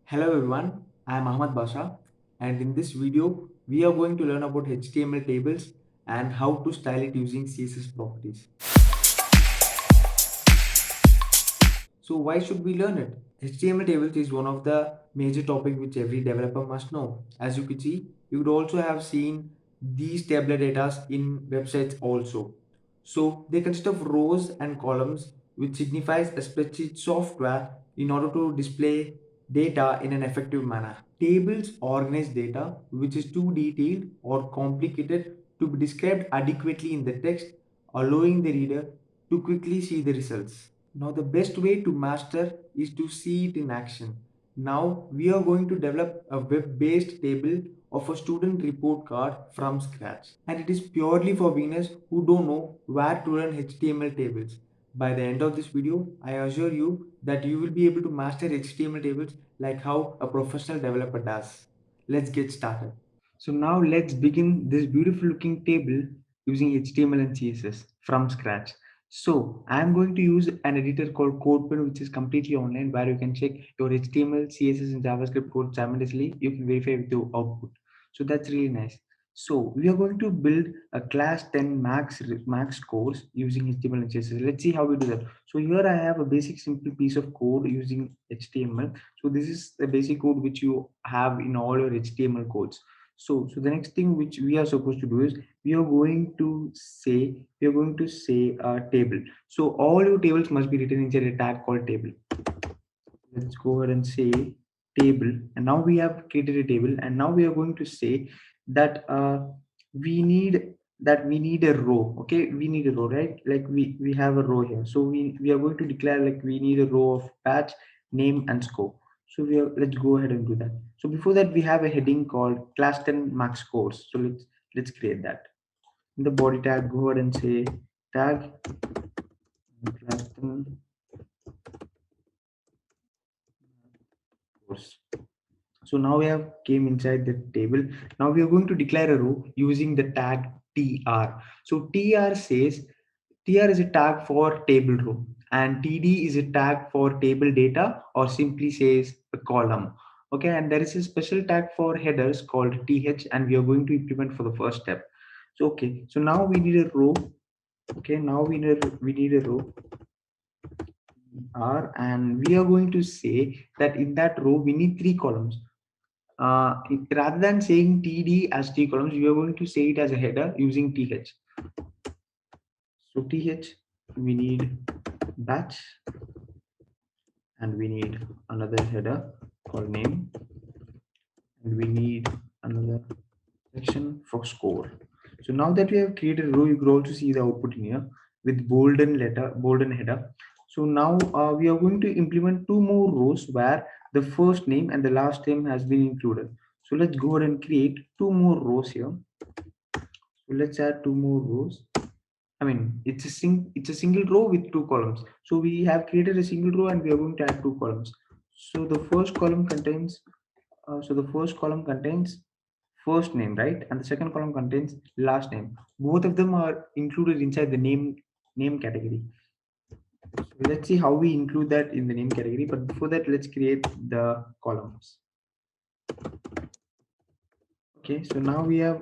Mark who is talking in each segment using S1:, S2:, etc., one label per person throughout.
S1: Hello everyone, I am Ahmad Basha, and in this video we are going to learn about HTML tables and how to style it using CSS properties. So why should we learn it? HTML tables is one of the major topics which every developer must know. As you could see, you would also have seen these tabular data in websites also. So they consist of rows and columns which signifies a spreadsheet software in order to display data in an effective manner. Tables organize data which is too detailed or complicated to be described adequately in the text, allowing the reader to quickly see the results. Now, the best way to master is to see it in action. Now, we are going to develop a web based table of a student report card from scratch. And it is purely for beginners who don't know where to run HTML tables. By the end of this video, I assure you that you will be able to master HTML tables like how a professional developer does. Let's get started. So now let's begin this beautiful looking table using HTML and CSS from scratch. So I'm going to use an editor called CodePen, which is completely online, where you can check your HTML, CSS, and JavaScript code simultaneously. You can verify with your output. So that's really nice. So we are going to build a class 10 max course using HTML and CSS. Let's see how we do that. So here I have a basic simple piece of code using HTML. So this is the basic code which you have in all your HTML codes. So the next thing which we are supposed to do is we are going to say a table. So all your tables must be written inside a tag called table. Let's go ahead and say table, and now we have created a table, and now we are going to say that we need we need a row. Okay, we need a row, right? Like we have a row here, so we are going to declare like we need a row of batch, name, and scope. So let's go ahead and do that. So before that, we have a heading called class 10 max course. So let's create that. In the body tag, go ahead and say tag class 10 course. So now we have came inside the table. Now we are going to declare a row using the tag tr. So tr says tr is a tag for table row, and td is a tag for table data, or simply says a column. Okay, and there is a special tag for headers called th, and we are going to implement for the first step. So okay, so now we need a row. Okay, now we need a row r, and we are going to say that in that row we need three columns. Rather than saying td as three columns, we are going to say it as a header using th. So th, we need batch, and we need another header called name, and we need another section for score. So now that we have created a row, you could also see the output in here with bolden header. So now we are going to implement two more rows where the first name and the last name has been included. So let's go ahead and create two more rows here. So let's add two more rows. I mean, it's a single row with two columns. So we have created a single row, and we are going to add two columns. So the first column contains first name, right? And the second column contains last name. Both of them are included inside the name category. So let's see how we include that in the name category. But before that, let's create the columns. Okay, so now we have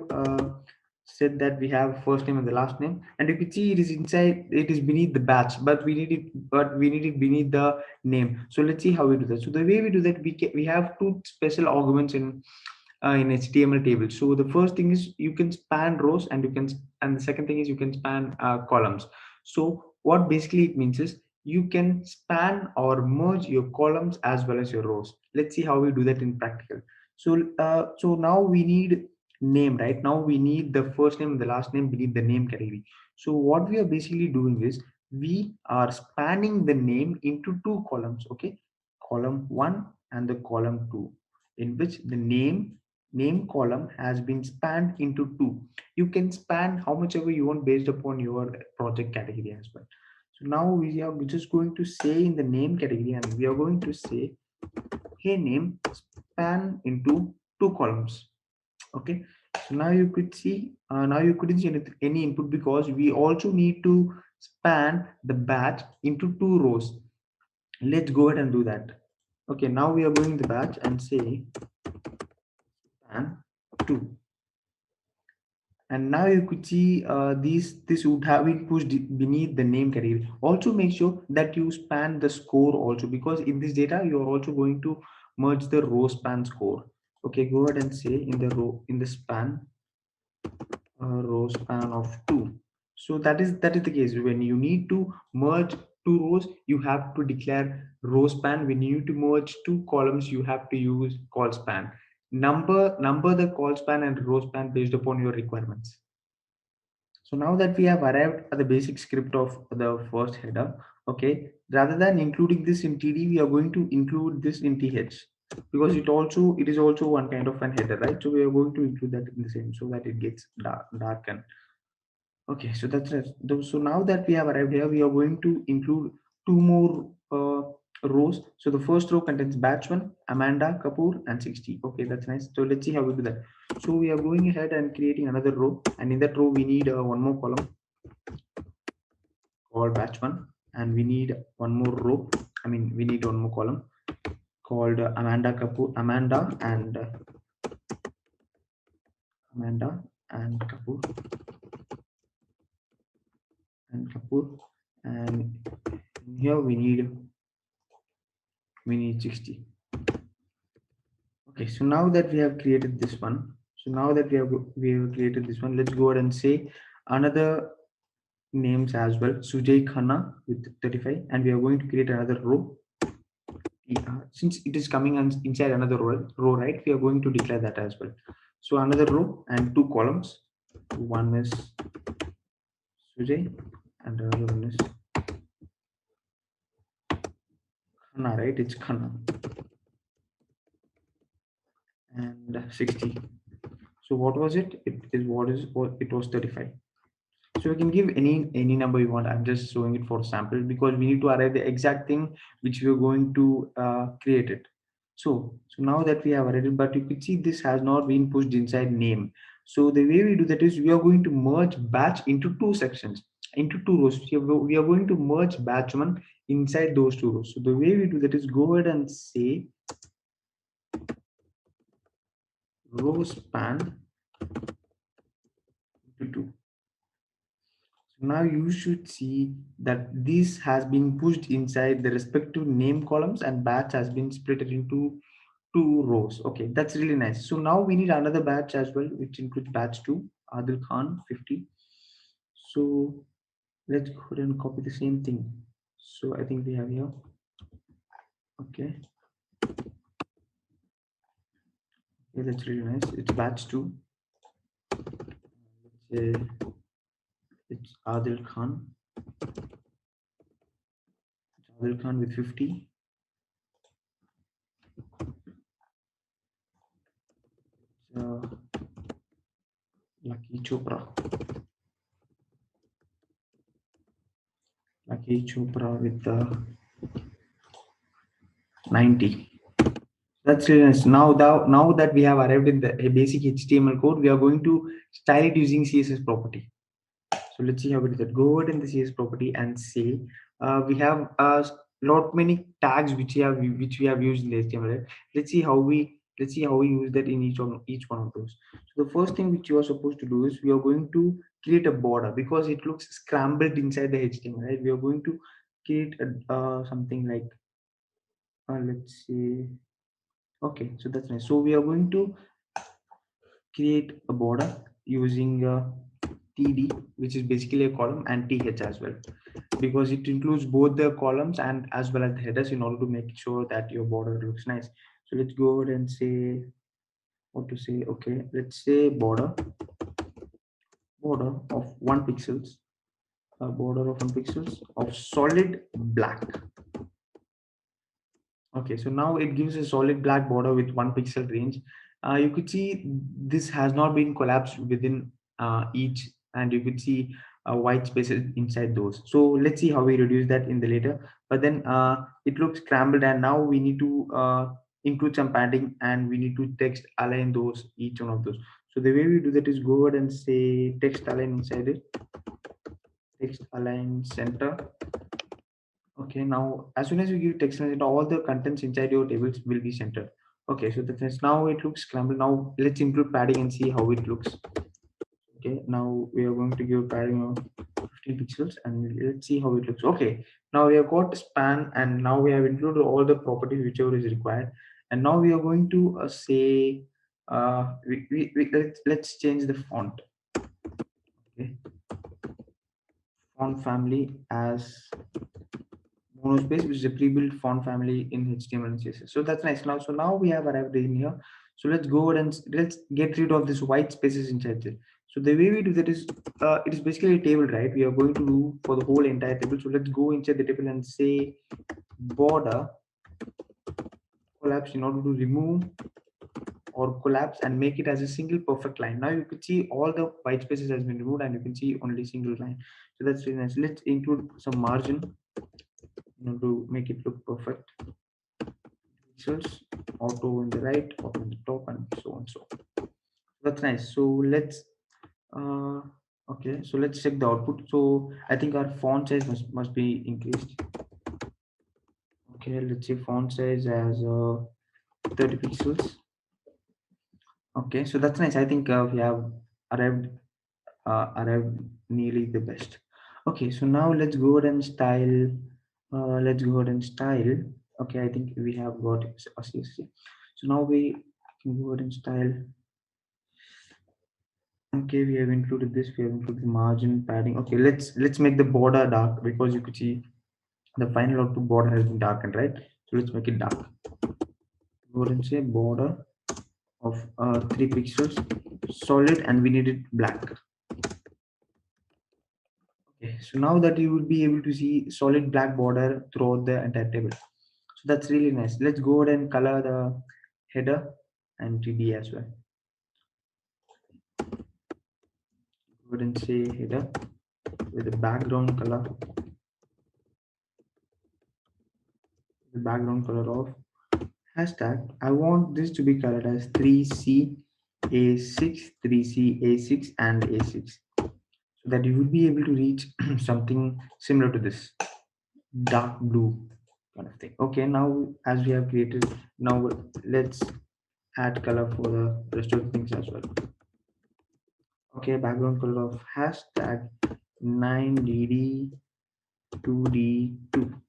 S1: said that we have first name and the last name, and you can see it is inside, it is beneath the batch, but we need it beneath the name. So let's see how we do that. So the way we do that, we have two special arguments in HTML table. So the first thing is you can span rows, and the second thing is you can span columns. So what basically it means is you can span or merge your columns as well as your rows. Let's see how we do that in practical. So now we need name. Right now we need the first name and the last name beneath the name category. So what we are basically doing is we are spanning the name into two columns. Okay, column 1 and the column 2, in which the name column has been spanned into two. You can span how much ever you want based upon your project category as well. So now we are just going to say in the name category, and we are going to say, hey name, span into two columns. Okay, so now you could see now you couldn't see any input, because we also need to span the batch into two rows. Let's go ahead and do that. Okay, now we are going the batch and say span 2. And now you could see this would have been pushed beneath the name category. Also make sure that you span the score also, because in this data you are also going to merge the row span score. Okay, go ahead and say in the row, in the span, row span of 2. So that is the case. When you need to merge two rows, you have to declare row span. When you need to merge two columns, you have to use call span. Number the call span and row span based upon your requirements. So now that we have arrived at the basic script of the first header, okay, rather than including this in TD, we are going to include this in TH, because it is also one kind of an header, right? So we are going to include that in the same, so that it gets darkened. Okay, so that's it. So now that we have arrived here, we are going to include two more rows. So the first row contains batch one, Amanda Kapoor, and 60. Okay, that's nice. So let's see how we do that. So we are going ahead and creating another row, and in that row we need one more column called batch one, and we need one more row. I mean, we need one more column called Amanda and Kapoor and Kapoor, and here we need 60. Okay, so now that we have created this one, let's go ahead and say another names as well. Sujay Khanna with 35, and we are going to create another row. Since it is coming inside another row, right? We are going to declare that as well. So another row and two columns. One is Sujay, and the other one is Khanna, right? It's Khanna, and 60. So what was it? It was 35. So you can give any number you want. I'm just showing it for sample because we need to arrive the exact thing which we are going to create it. So now that we have arrived, but you could see this has not been pushed inside name. So the way we do that is we are going to merge batch into two sections, into two rows. We are going to merge batch one inside those two rows. So the way we do that is go ahead and say row span into two. Now you should see that this has been pushed inside the respective name columns and batch has been split into two rows. Okay, that's really nice. So now we need another batch as well, which includes batch 2, Adil Khan 50. So let's go ahead and copy the same thing. So I think we have here. Okay, that's really nice. It's batch 2. Let's say it's Adil Khan. It's Adil Khan with 50. Lucky Chopra. Lucky Chopra with 90. That's really nice. Now that we have arrived in the basic HTML code, we are going to style it using CSS property. So let's see how we do that. Go ahead in the CSS property and say we have a lot many tags which we have used in the HTML. Right? Let's see how we use that in each one of those. So the first thing which you are supposed to do is we are going to create a border because it looks scrambled inside the HTML. Right? We are going to create something like let's see. Okay, so that's nice. So we are going to create a border using TD, which is basically a column, and TH as well, because it includes both the columns and as well as the headers in order to make sure that your border looks nice. So let's go ahead and say what to say. Okay, let's say border of 1 pixels, a border of 1 pixels of solid black. Okay, so now it gives a solid black border with 1 pixel range. You could see this has not been collapsed within each, and you could see white spaces inside those. So let's see how we reduce that in the later. But then it looks scrambled, and now we need to include some padding, and we need to text align those each one of those. So the way we do that is go ahead and say text align inside it, text align center, Okay, now as soon as you give text and all the contents inside your tables will be centered. Okay, so that is now it looks scrambled. Now let's include padding and see how it looks. Okay, now we are going to give padding of 15 pixels and let's see how it looks. Okay, now we have got span and now we have included all the properties whichever is required. And now we are going to say let's change the font. Okay, font family as monospace, which is a pre-built font family in HTML and CSS. So that's nice. Now, so now we have arrived in here. So let's go ahead and let's get rid of this white spaces inside it. So the way we do that is, it is basically a table, right? We are going to do for the whole entire table. So let's go inside the table and say border collapse in order to remove or collapse and make it as a single perfect line. Now you can see all the white spaces has been removed and you can see only single line. So that's really nice. Let's include some margin, to make it look perfect. Pixels, auto in the right, auto in the top, and so on. So that's nice. So let's uh okay, so let's check the output. So I think our font size must be increased. Okay, let's say font size as 30 pixels. Okay, so that's nice. I think we have arrived arrived nearly the best. Okay, so now let's go ahead and style. Let's go ahead and style. Okay, I think we have got a CSC. So now we can go ahead and style. Okay, we have included this. We have included margin padding. Okay, let's make the border dark because you could see the final output border has been darkened, right? So let's make it dark. Go ahead and say border of 3 pixels, solid, and we need it black. Okay, so now that you will be able to see solid black border throughout the entire table. So that's really nice. Let's go ahead and color the header and TD as well. Go ahead and say header with the background color. The background color of hashtag. I want this to be colored as 3C A6, 3C A6, and A6, so that you will be able to reach something similar to this dark blue kind of thing. Okay, now as we have created, now let's add color for the rest of the things as well. Okay, background color of hashtag 9DD 2D2.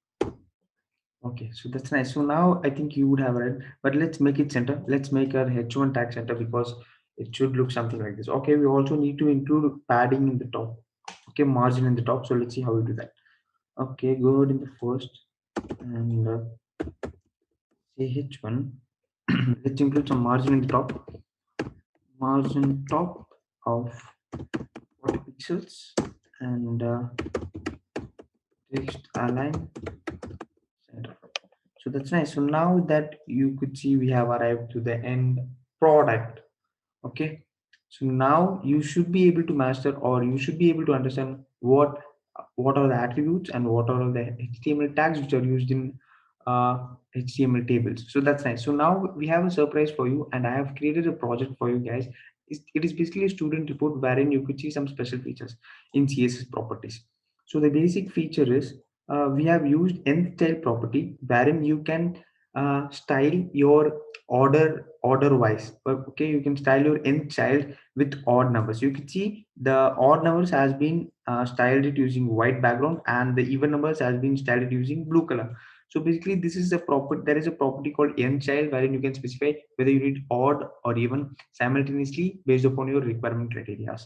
S1: Okay, so that's nice. So now I think you would have read, but let's make it center. Let's make our H1 tag center because it should look something like this. Okay, we also need to include padding in the top. Okay, margin in the top. So let's see how we do that. Okay, go ahead in the first and say H1. Let's include some margin in the top. Margin top of 40 pixels and text align center. So that's nice. So now that you could see we have arrived to the end product. Okay, so now you should be able to master or you should be able to understand what are the attributes and what are the HTML tags which are used in HTML tables. So that's nice. So now we have a surprise for you and I have created a project for you guys. It is basically a student report wherein you could see some special features in CSS properties. So the basic feature is we have used nth style property wherein you can style your order wise. Okay, you can style your nth child with odd numbers. You can see the odd numbers has been styled it using white background and the even numbers has been styled using blue color. So basically this is a property, there is a property called nth child wherein you can specify whether you need odd or even simultaneously based upon your requirement criteria.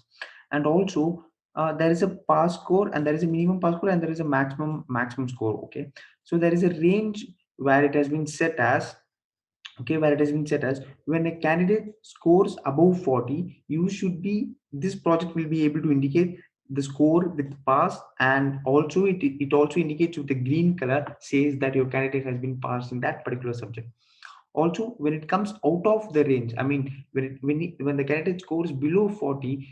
S1: And also there is a pass score and there is a minimum pass score and there is a maximum score. Okay, so there is a range where it has been set as, okay, where it has been set as when a candidate scores above 40, you should be, this project will be able to indicate the score with pass, and also it also indicates with the green color says that your candidate has been passed in that particular subject. Also when it comes out of the range, I mean when the candidate scores below 40,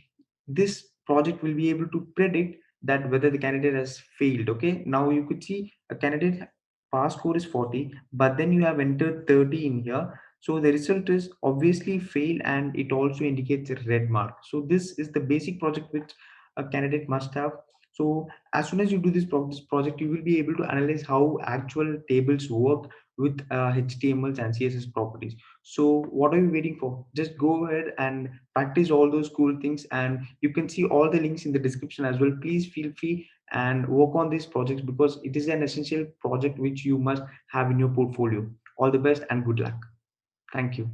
S1: this project will be able to predict that whether the candidate has failed. Okay, now you could see a candidate pass score is 40 but then you have entered 30 in here, so the result is obviously fail and it also indicates a red mark. So this is the basic project which a candidate must have So as soon as you do this project, you will be able to analyze how actual tables work with HTML and CSS properties. So what are you waiting for? Just go ahead and practice all those cool things, and you can see all the links in the description as well. Please feel free and work on these projects because it is an essential project which you must have in your portfolio. All the best and good luck. Thank you.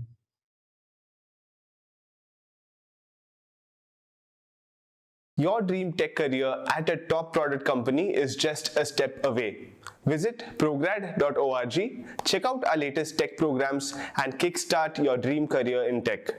S2: Your dream tech career at a top product company is just a step away. Visit prograd.org, check out our latest tech programs, and kickstart your dream career in tech.